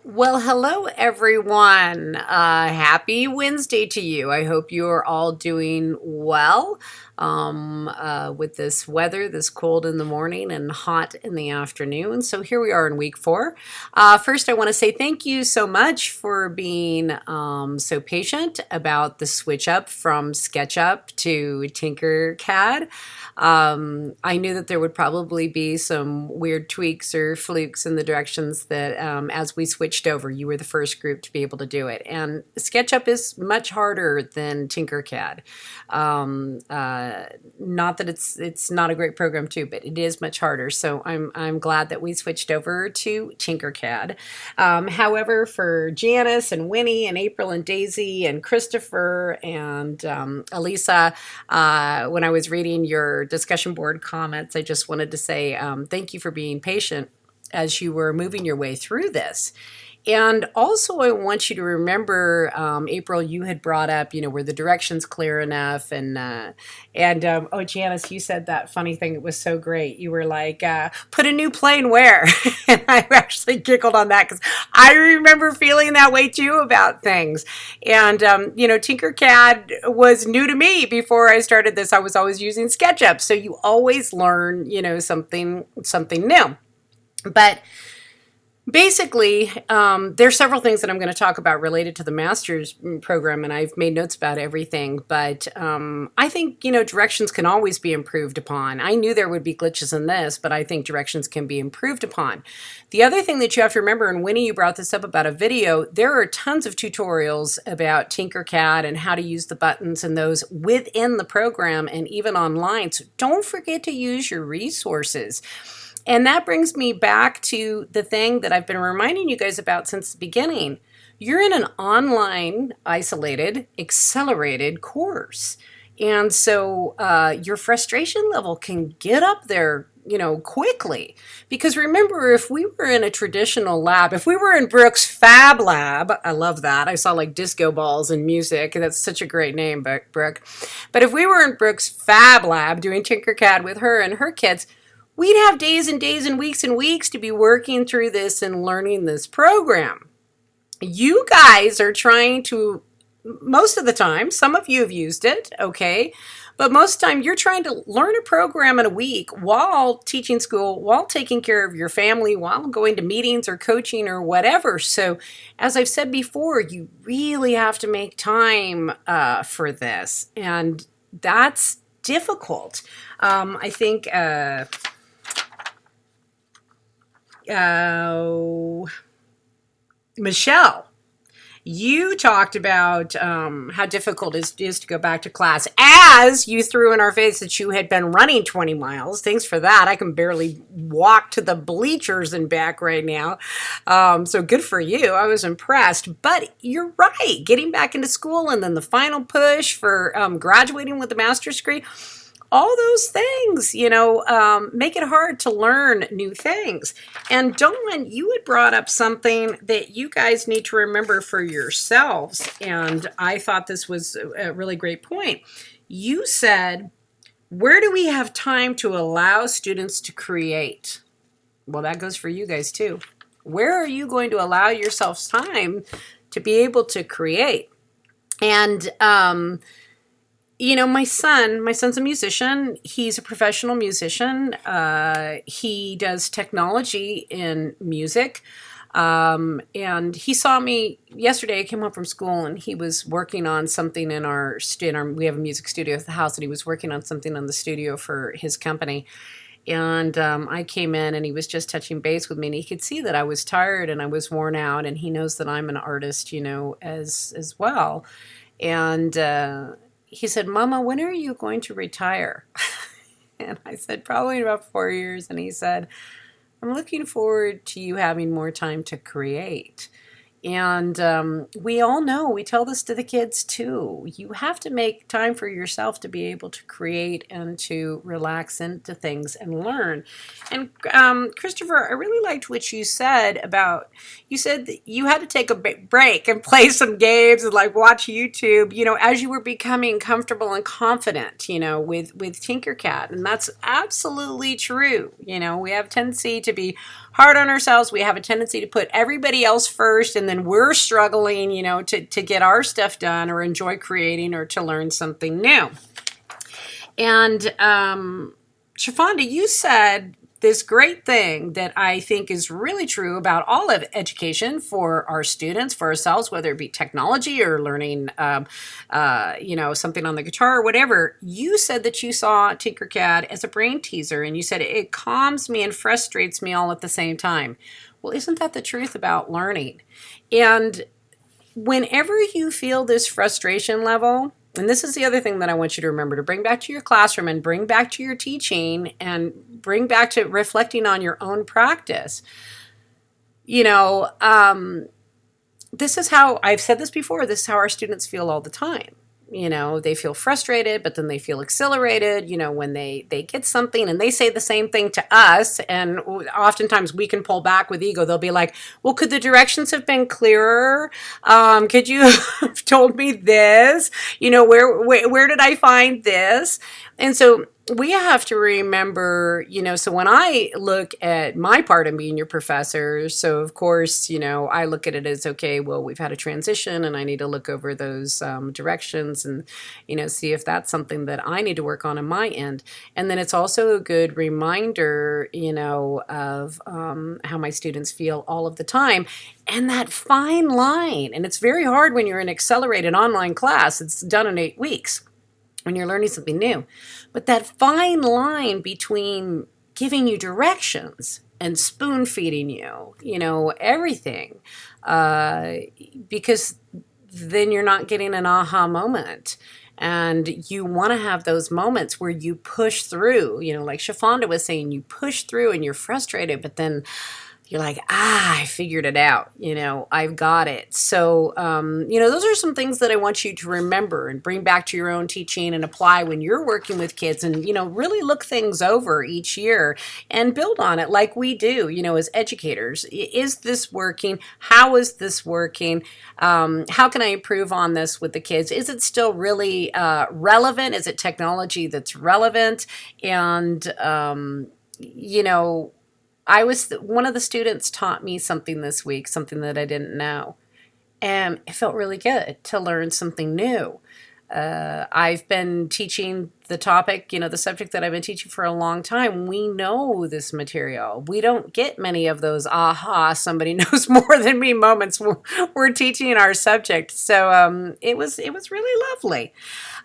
Well, hello everyone. Happy Wednesday to you. I hope you are all doing well with this weather, this cold in the morning and hot in the afternoon. So here we are in week 4. First, I want to say thank you so much for being so patient about the switch up from SketchUp to Tinkercad. I knew that there would probably be some weird tweaks or flukes in the directions that as we switched over, you were the first group to be able to do it. And SketchUp is much harder than Tinkercad. Not that it's not a great program too, but it is much harder. So I'm glad that we switched over to Tinkercad. However, for Janice and Winnie and April and Daisy and Christopher and Elisa, when I was reading your discussion board comments, I just wanted to say thank you for being patient as you were moving your way through this. And also, I want you to remember, April, you had brought up, were the directions clear enough? Oh, Janice, you said that funny thing. It was so great. You were like, put a new plane where? And I actually giggled on that because I remember feeling that way too about things. And, Tinkercad was new to me before I started this. I was always using SketchUp. So you always learn, something new. But basically, there's several things that I'm going to talk about related to the master's program, and I've made notes about everything. But I think, directions can always be improved upon. I knew there would be glitches in this, but I think directions can be improved upon. The other thing that you have to remember, and Winnie, you brought this up about a video, there are tons of tutorials about Tinkercad and how to use the buttons and those within the program and even online. So don't forget to use your resources. And that brings me back to the thing that I've been reminding you guys about since the beginning. You're in an online, isolated, accelerated course. And so your frustration level can get up there, quickly. Because remember, if we were in a traditional lab, if we were in Brooke's Fab Lab, I love that. I saw like disco balls and music. That's such a great name, Brooke. But if we were in Brooke's Fab Lab doing Tinkercad with her and her kids, we'd have days and days and weeks to be working through this and learning this program. You guys are trying to, most of the time, some of you have used it, okay, but most of the time you're trying to learn a program in a week while teaching school, while taking care of your family, while going to meetings or coaching or whatever. So as I've said before, you really have to make time for this, and that's difficult. I think... Michelle, you talked about how difficult it is to go back to class as you threw in our face that you had been running 20 miles. Thanks for that. I can barely walk to the bleachers and back right now. So good for you. I was impressed. But you're right. Getting back into school and then the final push for graduating with a master's degree, all those things, make it hard to learn new things. And Dawn, you had brought up something that you guys need to remember for yourselves. And I thought this was a really great point. You said, where do we have time to allow students to create? Well, that goes for you guys too. Where are you going to allow yourselves time to be able to create? And, my son's a musician. He's a professional musician. He does technology in music. And he saw me yesterday. I came home from school and he was working on something in we have a music studio at the house, and he was working on something in the studio for his company. And I came in and he was just touching base with me, and he could see that I was tired and I was worn out, and he knows that I'm an artist, as well. And he said, "Mama, when are you going to retire?" And I said, "Probably in about 4 years." And he said, "I'm looking forward to you having more time to create." And we all know, we tell this to the kids too, you have to make time for yourself to be able to create and to relax into things and learn. And Christopher, I really liked what you said you said that you had to take a break and play some games and like watch YouTube, as you were becoming comfortable and confident, with Tinkercad. And that's absolutely true. We have a tendency to be hard on ourselves. We have a tendency to put everybody else first, and then we're struggling, to get our stuff done or enjoy creating or to learn something new. And Shafonda, you said this great thing that I think is really true about all of education for our students, for ourselves, whether it be technology or learning, something on the guitar or whatever. You said that you saw Tinkercad as a brain teaser, and you said it calms me and frustrates me all at the same time. Well, isn't that the truth about learning? And whenever you feel this frustration level, and this is the other thing that I want you to remember, to bring back to your classroom and bring back to your teaching and bring back to reflecting on your own practice. This is how, I've said this before, this is how our students feel all the time. They feel frustrated, but then they feel exhilarated, when they get something and they say the same thing to us. And oftentimes we can pull back with ego. They'll be like, well, could the directions have been clearer? Could you have told me this? Where did I find this? And so we have to remember, so when I look at my part of being your professor, so of course, I look at it as, okay, well, we've had a transition and I need to look over those directions and, see if that's something that I need to work on my end. And then it's also a good reminder, of how my students feel all of the time. And that fine line, and it's very hard when you're in accelerated online class, it's done in 8 weeks. When you're learning something new. But that fine line between giving you directions and spoon feeding you, everything, because then you're not getting an aha moment. And you want to have those moments where you push through, like Shafonda was saying, you push through and you're frustrated, but then you're like, I figured it out. I've got it. So, those are some things that I want you to remember and bring back to your own teaching and apply when you're working with kids and, really look things over each year and build on it like we do, as educators. Is this working? How is this working? How can I improve on this with the kids? Is it still really relevant? Is it technology that's relevant? And, one of the students taught me something this week, something that I didn't know. And it felt really good to learn something new. I've been teaching the topic, the subject that I've been teaching for a long time. We know this material. We don't get many of those somebody knows more than me moments when we're teaching our subject. So it was really lovely.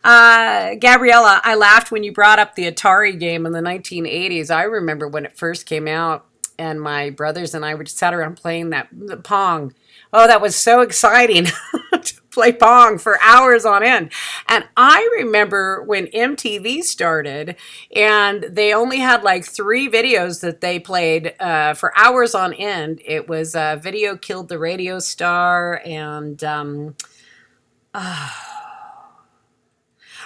Gabriella, I laughed when you brought up the Atari game in the 1980s. I remember when it first came out, and my brothers and I were just sat around playing the Pong. Oh, that was so exciting to play Pong for hours on end. And I remember when MTV started and they only had like 3 videos that they played for hours on end. It was Video Killed the Radio Star and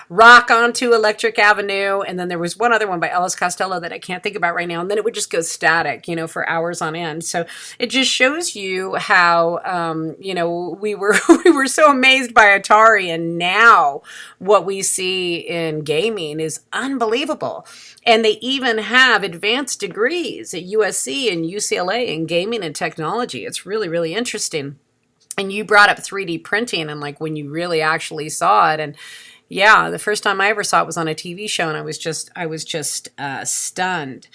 Rock Onto Electric Avenue, and then there was one other one by Ellis Costello that I can't think about right now, and then it would just go static, for hours on end. So it just shows you how, we were we were so amazed by Atari, and now what we see in gaming is unbelievable. And they even have advanced degrees at USC and UCLA in gaming and technology. It's really, really interesting. And you brought up 3D printing and like when you really actually saw it, and yeah, the first time I ever saw it was on a TV show, and I was just stunned.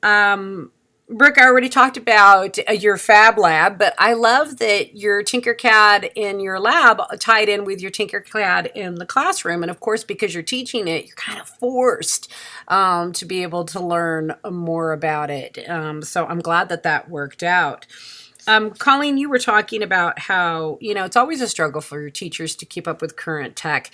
Brooke, I already talked about your Fab Lab, but I love that your Tinkercad in your lab tied in with your Tinkercad in the classroom. And of course, because you're teaching it, you're kind of forced to be able to learn more about it. So I'm glad that worked out. Colleen, you were talking about how, it's always a struggle for your teachers to keep up with current tech.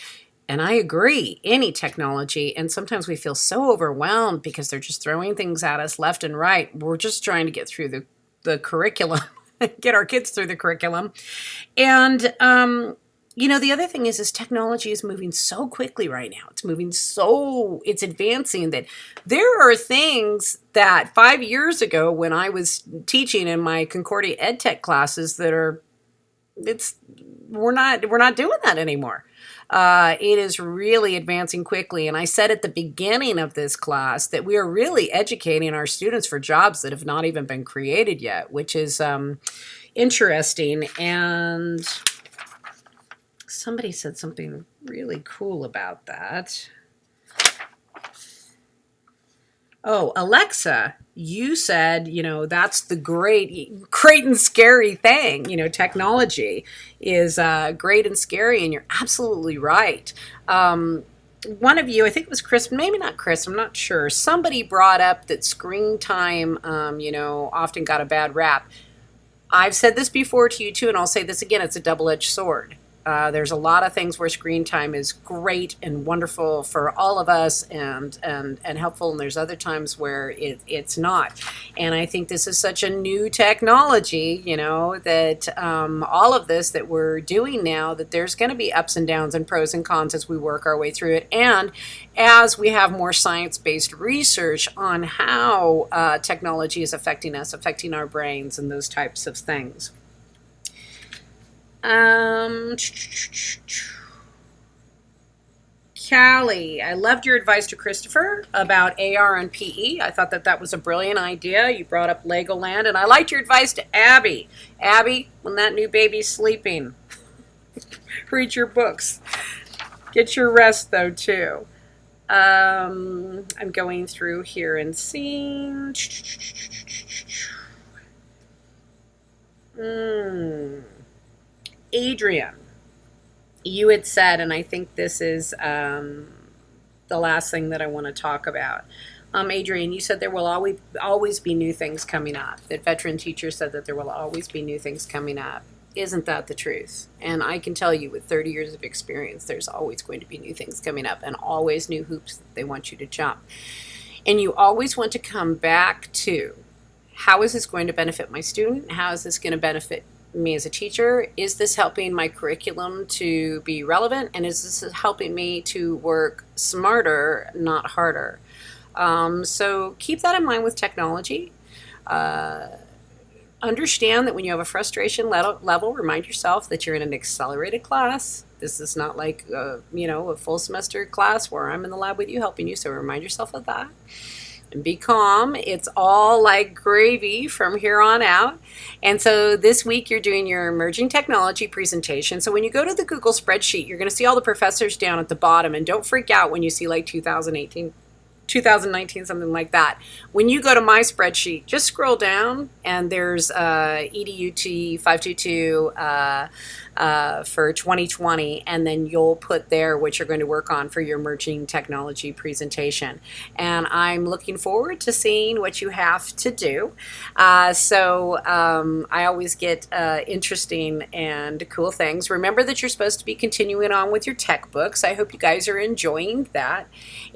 And I agree, any technology. And sometimes we feel so overwhelmed because they're just throwing things at us left and right. We're just trying to get through the curriculum, get our kids through the curriculum. And, the other thing is technology is moving so quickly right now. It's advancing that there are things that 5 years ago when I was teaching in my Concordia EdTech classes that are it's we're not doing that anymore. It is really advancing quickly. And I said at the beginning of this class that we are really educating our students for jobs that have not even been created yet, which is interesting. And somebody said something really cool about that. Oh, Alexa, you said, that's the great and scary thing. Technology is great and scary, and you're absolutely right. One of you, I think it was Chris, maybe not Chris, I'm not sure. Somebody brought up that screen time, often got a bad rap. I've said this before to you too, and I'll say this again, it's a double-edged sword. There's a lot of things where screen time is great and wonderful for all of us and helpful, and there's other times where it's not. And I think this is such a new technology, that all of this that we're doing now, that there's going to be ups and downs and pros and cons as we work our way through it. And as we have more science-based research on how technology is affecting us, affecting our brains, and those types of things. Callie, I loved your advice to Christopher about AR and PE. I thought that was a brilliant idea. You brought up Legoland, and I liked your advice to Abby. Abby, when that new baby's sleeping, read your books. Get your rest, though, too. I'm going through here and seeing. Adrian, you had said, and I think this is the last thing that I want to talk about. Adrian, you said there will always be new things coming up. That veteran teacher said that there will always be new things coming up. Isn't that the truth? And I can tell you with 30 years of experience, there's always going to be new things coming up and always new hoops that they want you to jump. And you always want to come back to, how is this going to benefit my student? How is this going to benefit me as a teacher? Is this helping my curriculum to be relevant? And is this helping me to work smarter, not harder? So keep that in mind with technology. Understand that when you have a frustration level, remind yourself that you're in an accelerated class. This is not like a full semester class where I'm in the lab with you helping you. So remind yourself of that. And be calm. It's all like gravy from here on out. And so this week you're doing your emerging technology presentation. So when you go to the Google spreadsheet, you're going to see all the professors down at the bottom. And don't freak out when you see like 2018, 2019, something like that. When you go to my spreadsheet, just scroll down and there's EDUT 522 for 2020, and then you'll put there what you're going to work on for your emerging technology presentation. And I'm looking forward to seeing what you have to do. So I always get interesting and cool things. Remember that you're supposed to be continuing on with your tech books. I hope you guys are enjoying that.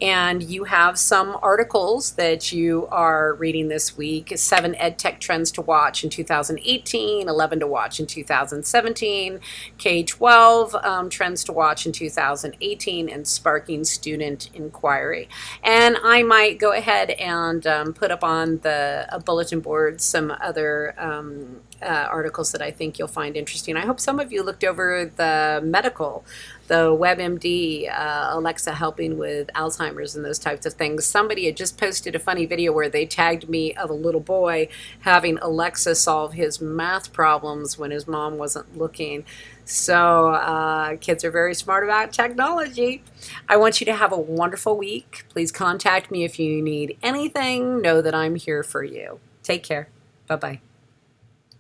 And you have some articles that you are reading this week. 7 EdTech trends to watch in 2018, 11 to watch in 2017, K-12 trends to watch in 2018, and sparking student inquiry. And I might go ahead and put up on the bulletin board some other articles that I think you'll find interesting. I hope some of you looked over the WebMD, Alexa helping with Alzheimer's and those types of things. Somebody had just posted a funny video where they tagged me of a little boy having Alexa solve his math problems when his mom wasn't looking. So kids are very smart about technology. I want you to have a wonderful week. Please contact me if you need anything. Know that I'm here for you. Take care. Bye-bye.